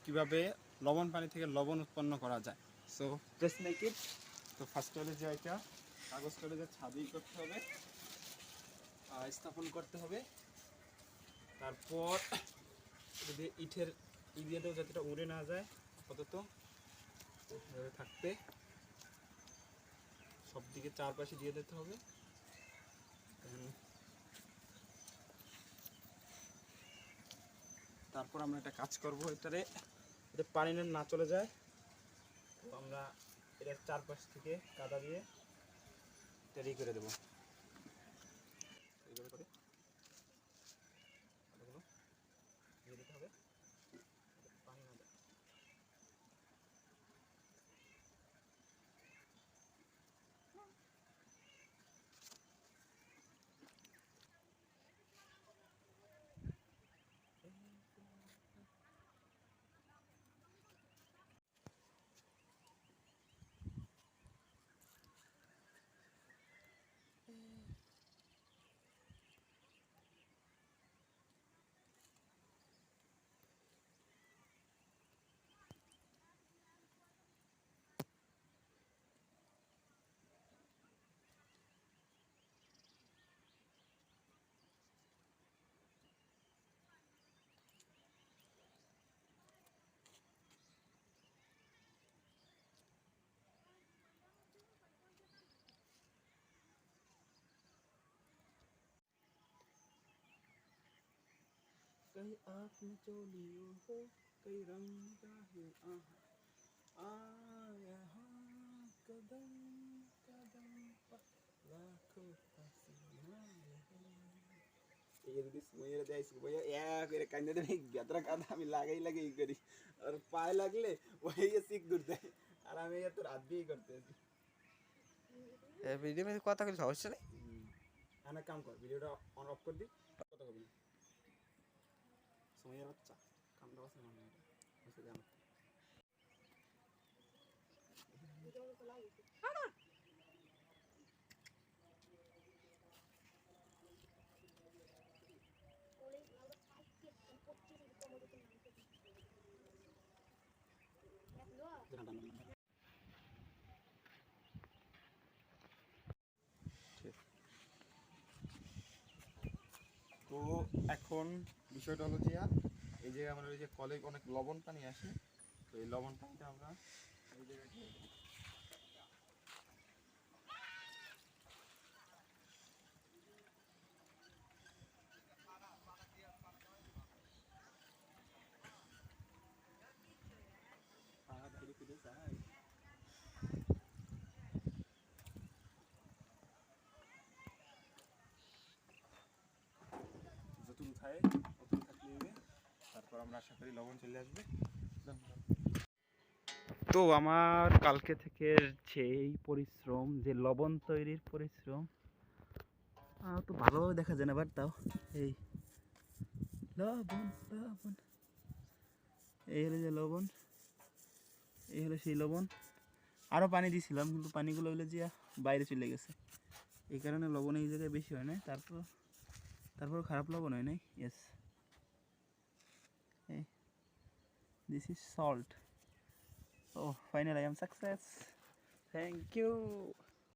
কিভাবে লবণ পানি থেকে লবণ উৎপন্ন করা যায়। So just make it. তো ফার্স্ট হলে যে এটা কাগজ করে যে ছাদি করতে হবে, স্থাপন করতে হবে। তারপর যদি ইটের দিয়ে দেবো যাতে উড়ে না যায়, আপাতত থাকতে সব দিকে চারপাশে দিয়ে দিতে হবে। তারপর আমরা একটা কাজ করব, এটাতে পানি না চলে যায়, তো আমরা এটার চারপাশ থেকে কাদা দিয়ে রেডি করে দেবো। এইভাবে করে কাদাগুলো দিয়ে দিতে হবে, পানি না যায়। कहीं आँख में चोलियों हो, कहीं रंग का है यहाँ कदम कदम पर लाखों पसीना এই যদি সুমাইয়ের দেয় সুমাইয়া এক করে কান্দে দেবে, বেতরা কাঁদা আমি লাগাই করি, আর পায়ে লাগলে ওই সিক দূর দেয়, আর আমি এত রাত দিয়ে করতে আছি। ভিডিও মধ্যে কথা কিছু সমস্যা নেই। আমি কাম কর, ভিডিওটা অন অফ করে দিই, কথা কবি না। সুমাইয়ার বাচ্চা কামটা আছে মনে হয়, বুঝতে জানো। তো এখন বিষয়টা হলো যে এই যে আমাদের ওই যে কলে অনেক লবণ পানি আসে, তো এই লবণ পানিটা আমরা এই জায়গায় দিয়ে দেবো। যতটুকু খায় অতটুকু থাকলে হবে, তারপর আমরা আশা করি লবণ চলে আসবে। তো আমার কালকে থেকে যেই পরিশ্রম, যে লবণ তৈরির পরিশ্রম, তো ভালোভাবে দেখা যায় না, বাট তাও এই লবণ লবণ, এই হলো যে লবণ, এই হলো সেই লবণ। আরও পানি দিয়েছিলাম কিন্তু পানিগুলো হলো যে বাইরে চলে গেছে, এই কারণে লবণ এই জায়গায় বেশি হয় না। তারপর খারাপ লবণ হয় নাই। Yes, this is salt. Oh, finally I am success. Thank you.